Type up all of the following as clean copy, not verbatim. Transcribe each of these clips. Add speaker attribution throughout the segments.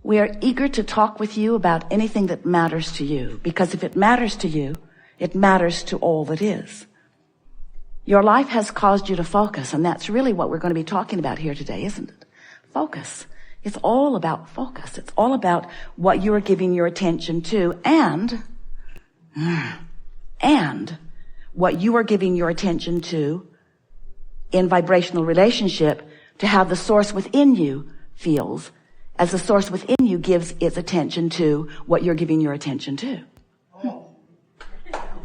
Speaker 1: We are eager to talk with you about anything that matters to you, because if it matters to you, it matters to all that is. Your life has caused you to focus, and that's really what we're going to be talking about here today, isn't it? Focus. It's all about focus. It's all about what you are giving your attention to and what you are giving your attention to in vibrational relationship to how the source within you feels as the source within you gives its attention to what you're giving your attention to.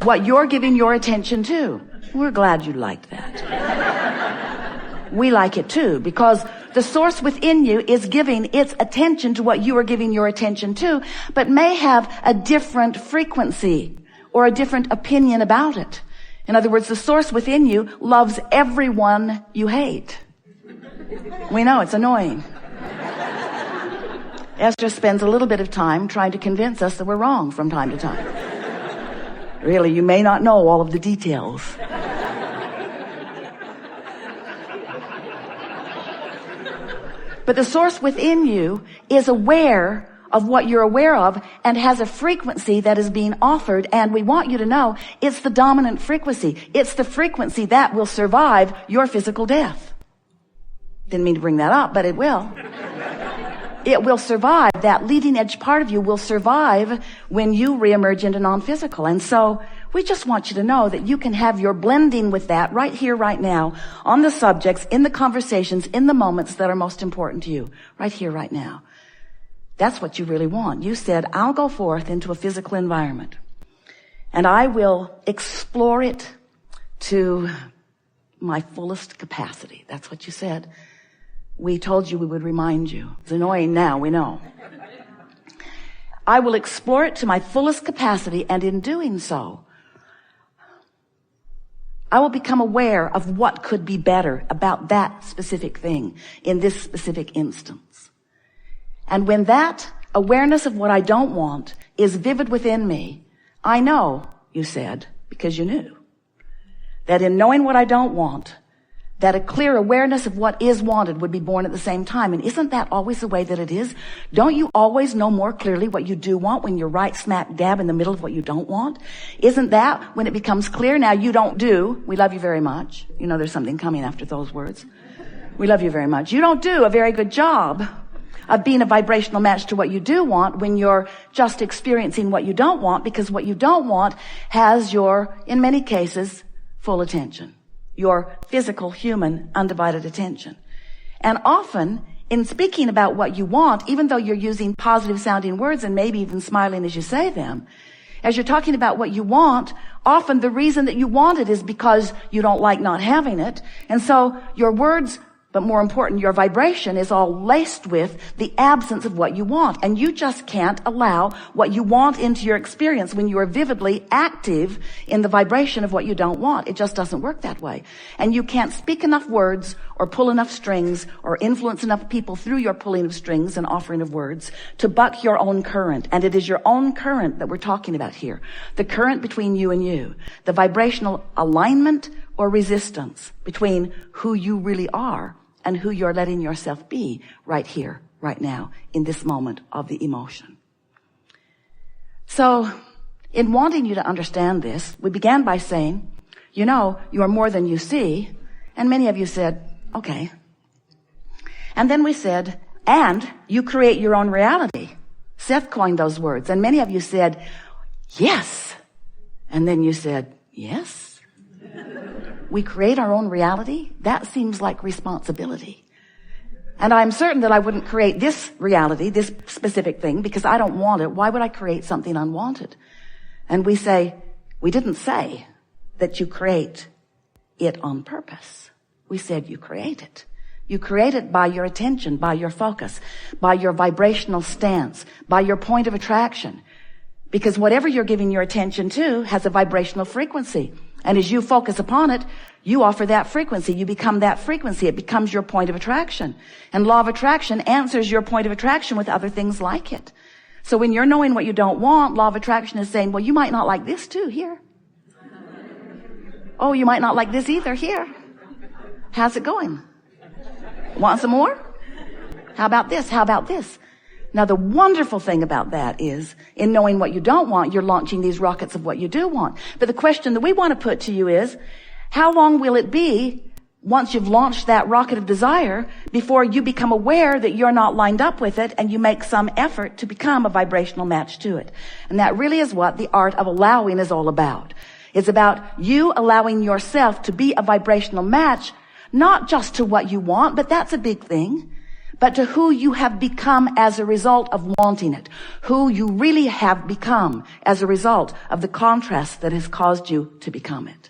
Speaker 1: What you're giving your attention to. We're glad you liked that. We like it too, because the source within you is giving its attention to what you are giving your attention to, but may have a different frequency or a different opinion about it. In other words, the source within you loves everyone you hate. We know it's annoying. Esther spends a little bit of time trying to convince us that we're wrong from time to time. Really, you may not know all of the details. But the source within you is aware of what you're aware of and has a frequency that is being offered, and we want you to know it's the dominant frequency. It's the frequency that will survive your physical death. Didn't mean to bring that up, but it will. It will survive. That leading edge part of you will survive when you reemerge into non-physical. And so we just want you to know that you can have your blending with that right here, right now, on the subjects, in the conversations, in the moments that are most important to you, right here, right now. That's what you really want. You said, I'll go forth into a physical environment and I will explore it to my fullest capacity. That's what you said. We told you we would remind you. It's annoying now, we know. I will explore it to my fullest capacity, and in doing so, I will become aware of what could be better about that specific thing in this specific instance. And when that awareness of what I don't want is vivid within me, I know, you said, because you knew, that in knowing what I don't want, that a clear awareness of what is wanted would be born at the same time. And isn't that always the way that it is? Don't you always know more clearly what you do want when you're right smack dab in the middle of what you don't want? Isn't that when it becomes clear? Now you don't do, we love you very much. You know there's something coming after those words. We love you very much. You don't do a very good job of being a vibrational match to what you do want when you're just experiencing what you don't want, because what you don't want has your, in many cases, full attention. Your physical, human, undivided attention. And often, in speaking about what you want, even though you're using positive sounding words and maybe even smiling as you say them, as you're talking about what you want, often the reason that you want it is because you don't like not having it. And so your words, but more important, your vibration is all laced with the absence of what you want. And you just can't allow what you want into your experience when you are vividly active in the vibration of what you don't want. It just doesn't work that way. And you can't speak enough words or pull enough strings or influence enough people through your pulling of strings and offering of words to buck your own current. And it is your own current that we're talking about here. The current between you and you. The vibrational alignment or resistance between who you really are and who you're letting yourself be right here, right now, in this moment of the emotion. So, in wanting you to understand this, we began by saying, you know, you are more than you see, and many of you said, okay. And then we said, and you create your own reality. Seth coined those words, and many of you said, yes. And then you said, yes. We create our own reality? That seems like responsibility. And I'm certain that I wouldn't create this reality, this specific thing, because I don't want it. Why would I create something unwanted? And we say, we didn't say that you create it on purpose. We said you create it. You create it by your attention, by your focus, by your vibrational stance, by your point of attraction. Because whatever you're giving your attention to has a vibrational frequency. And as you focus upon it, you offer that frequency. You become that frequency. It becomes your point of attraction. And law of attraction answers your point of attraction with other things like it. So when you're knowing what you don't want, law of attraction is saying, well, you might not like this too, here. Oh, you might not like this either, here. How's it going? Want some more? How about this? How about this? Now, the wonderful thing about that is, in knowing what you don't want, you're launching these rockets of what you do want. But the question that we want to put to you is, how long will it be once you've launched that rocket of desire before you become aware that you're not lined up with it and you make some effort to become a vibrational match to it? And that really is what the art of allowing is all about. It's about you allowing yourself to be a vibrational match, not just to what you want, but that's a big thing, but to who you have become as a result of wanting it, who you really have become as a result of the contrast that has caused you to become it.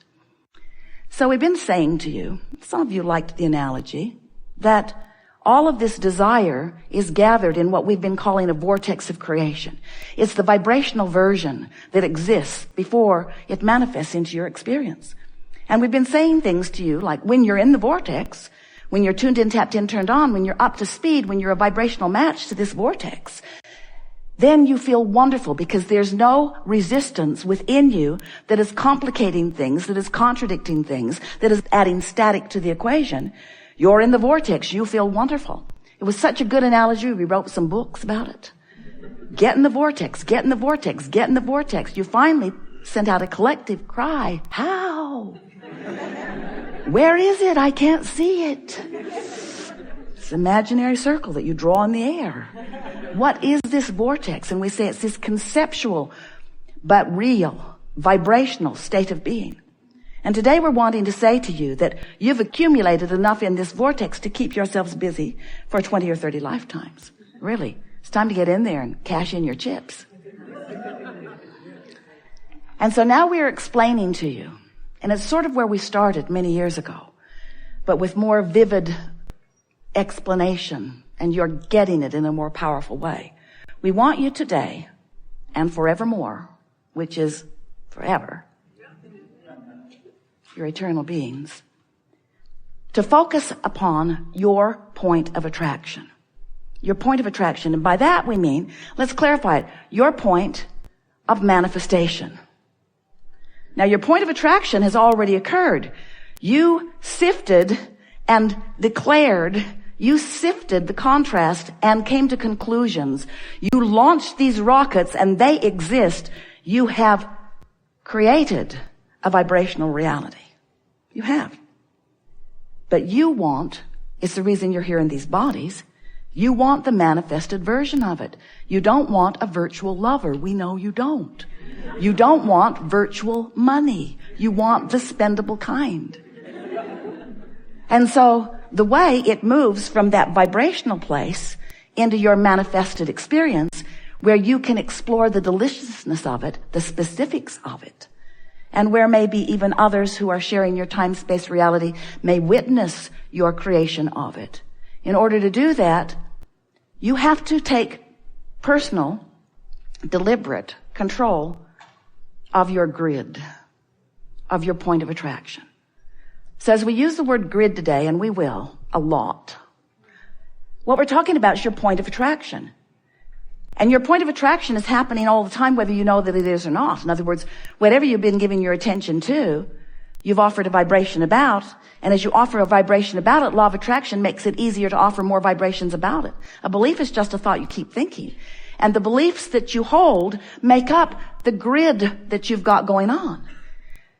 Speaker 1: So we've been saying to you, some of you liked the analogy, that all of this desire is gathered in what we've been calling a vortex of creation. It's the vibrational version that exists before it manifests into your experience. And we've been saying things to you like, when you're in the vortex, when you're tuned in, tapped in, turned on, when you're up to speed, when you're a vibrational match to this vortex, then you feel wonderful because there's no resistance within you that is complicating things, that is contradicting things, that is adding static to the equation. You're in the vortex. You feel wonderful. It was such a good analogy. We wrote some books about it. Get in the vortex, get in the vortex, get in the vortex. You finally sent out a collective cry. How? Where is it? I can't see it. It's an imaginary circle that you draw in the air. What is this vortex? And we say it's this conceptual but real, vibrational state of being. And today we're wanting to say to you that you've accumulated enough in this vortex to keep yourselves busy for 20 or 30 lifetimes. Really. It's time to get in there and cash in your chips. And so now we're explaining to you, and it's sort of where we started many years ago, but with more vivid explanation, and you're getting it in a more powerful way. We want you today and forevermore, which is forever, your eternal beings, to focus upon your point of attraction. Your point of attraction. And by that we mean, let's clarify it, your point of manifestation. Now, your point of attraction has already occurred. You sifted and declared, you sifted the contrast and came to conclusions. You launched these rockets and they exist. You have created a vibrational reality. You have. But you want, it's the reason you're here in these bodies, you want the manifested version of it. You don't want a virtual lover. We know you don't. You don't want virtual money. You want the spendable kind. And so the way it moves from that vibrational place into your manifested experience, where you can explore the deliciousness of it, the specifics of it, and where maybe even others who are sharing your time-space reality may witness your creation of it. In order to do that, you have to take personal, deliberate control of your grid, of your point of attraction. So as we use the word grid today, and we will, a lot, what we're talking about is your point of attraction. And your point of attraction is happening all the time, whether you know that it is or not. In other words, whatever you've been giving your attention to, you've offered a vibration about, and as you offer a vibration about it, law of attraction makes it easier to offer more vibrations about it. A belief is just a thought you keep thinking. And the beliefs that you hold make up the grid that you've got going on.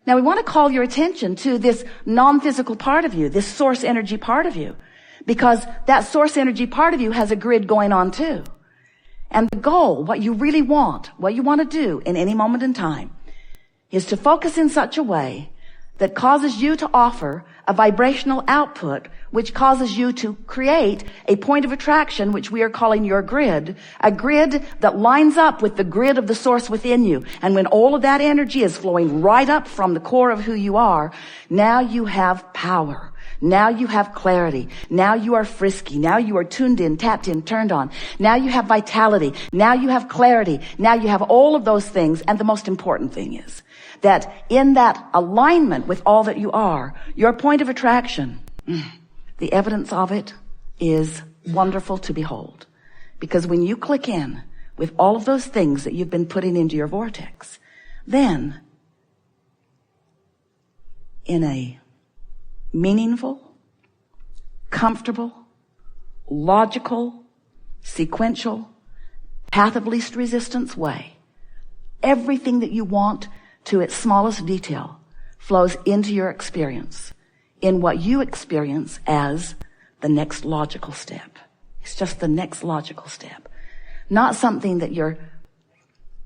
Speaker 1: Now we want to call your attention to this non-physical part of you, this source energy part of you, because that source energy part of you has a grid going on too. And the goal, what you really want, what you want to do in any moment in time, is to focus in such a way that causes you to offer a vibrational output, which causes you to create a point of attraction, which we are calling your grid, a grid that lines up with the grid of the source within you. And when all of that energy is flowing right up from the core of who you are, now you have power. Now you have clarity. Now you are frisky. Now you are tuned in, tapped in, turned on. Now you have vitality. Now you have clarity. Now you have all of those things. And the most important thing is that in that alignment with all that you are, your point of attraction, the evidence of it is wonderful to behold. Because when you click in with all of those things that you've been putting into your vortex, then in a meaningful, comfortable, logical, sequential, path of least resistance way. Everything that you want to its smallest detail flows into your experience in what you experience as the next logical step. It's just the next logical step. Not something that you're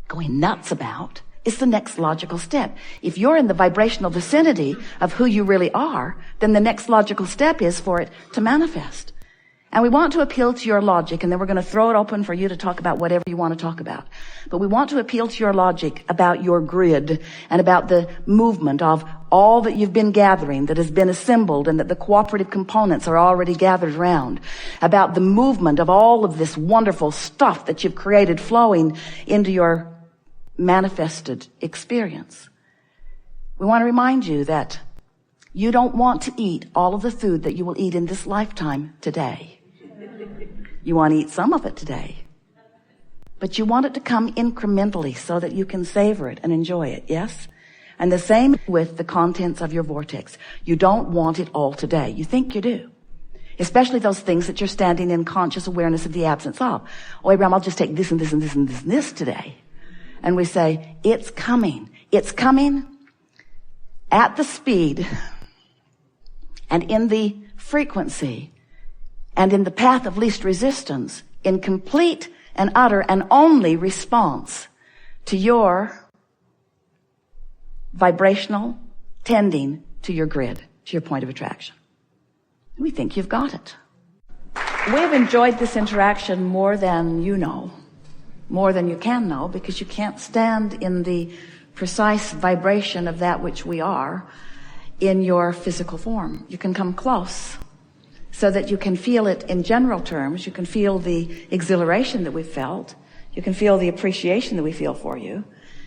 Speaker 1: going nuts about. It's the next logical step. If you're in the vibrational vicinity of who you really are, then the next logical step is for it to manifest. And we want to appeal to your logic, and then we're going to throw it open for you to talk about whatever you want to talk about. But we want to appeal to your logic about your grid and about the movement of all that you've been gathering, that has been assembled, and that the cooperative components are already gathered around, about the movement of all of this wonderful stuff that you've created flowing into your manifested experience. We want to remind you that you don't want to eat all of the food that you will eat in this lifetime today. You want to eat some of it today, but you want it to come incrementally so that you can savor it and enjoy it, yes? And the same with the contents of your vortex. You don't want it all today. You think you do, especially those things that you're standing in conscious awareness of the absence of. Oh, Abraham, I'll just take this and this and this and this and this today. And we say, it's coming. It's coming at the speed and in the frequency and in the path of least resistance, in complete and utter and only response to your vibrational tending to your grid, to your point of attraction. We think you've got it. We've enjoyed this interaction more than you know, more than you can know, because you can't stand in the precise vibration of that which we are in your physical form. You can come close so that you can feel it in general terms. You can feel the exhilaration that we felt. You can feel the appreciation that we feel for you.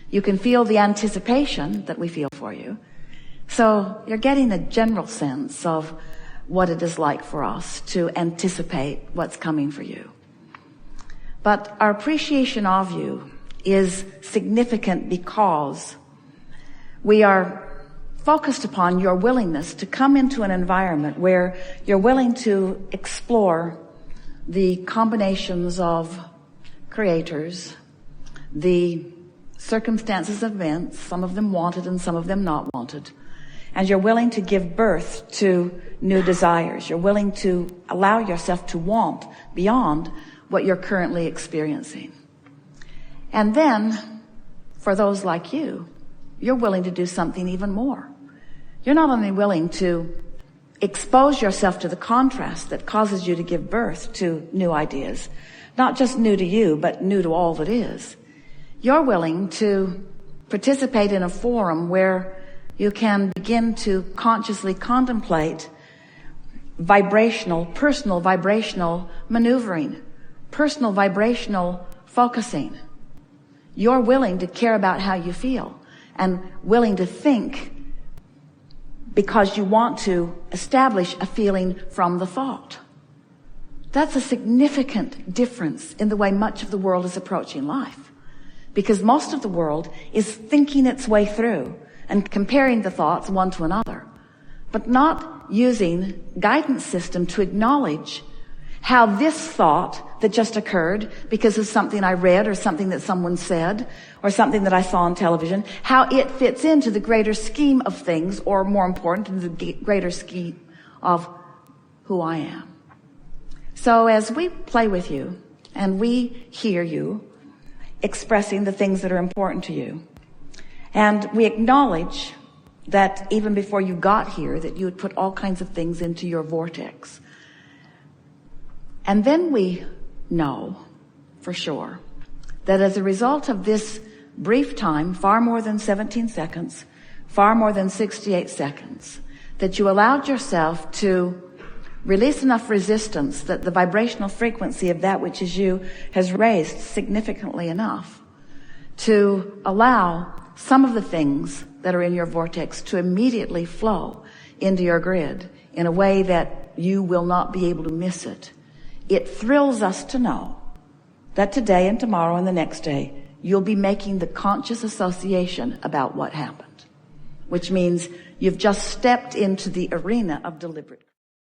Speaker 1: You can feel the anticipation that we feel for you. So you're getting a general sense of what it is like for us to anticipate what's coming for you. But our appreciation of you is significant because we are focused upon your willingness to come into an environment where you're willing to explore the combinations of creators, the circumstances of events, some of them wanted and some of them not wanted. And you're willing to give birth to new desires. You're willing to allow yourself to want beyond what you're currently experiencing. And then, for those like you, you're willing to do something even more. You're not only willing to expose yourself to the contrast that causes you to give birth to new ideas, not just new to you, but new to all that is. You're willing to participate in a forum where you can begin to consciously contemplate personal vibrational maneuvering, personal vibrational focusing. You're willing to care about how you feel and willing to think because you want to establish a feeling from the thought. That's a significant difference in the way much of the world is approaching life, because most of the world is thinking its way through and comparing the thoughts one to another, but not using guidance system to acknowledge how this thought that just occurred because of something I read or something that someone said or something that I saw on television, how it fits into the greater scheme of things, or more important, the greater scheme of who I am. So as we play with you and we hear you expressing the things that are important to you, and we acknowledge that even before you got here, that you had put all kinds of things into your vortex. And then we know for sure that as a result of this brief time, far more than 17 seconds, far more than 68 seconds, that you allowed yourself to release enough resistance that the vibrational frequency of that which is you has raised significantly enough to allow some of the things that are in your vortex to immediately flow into your grid in a way that you will not be able to miss it. It thrills us to know that today and tomorrow and the next day, you'll be making the conscious association about what happened, which means you've just stepped into the arena of deliberate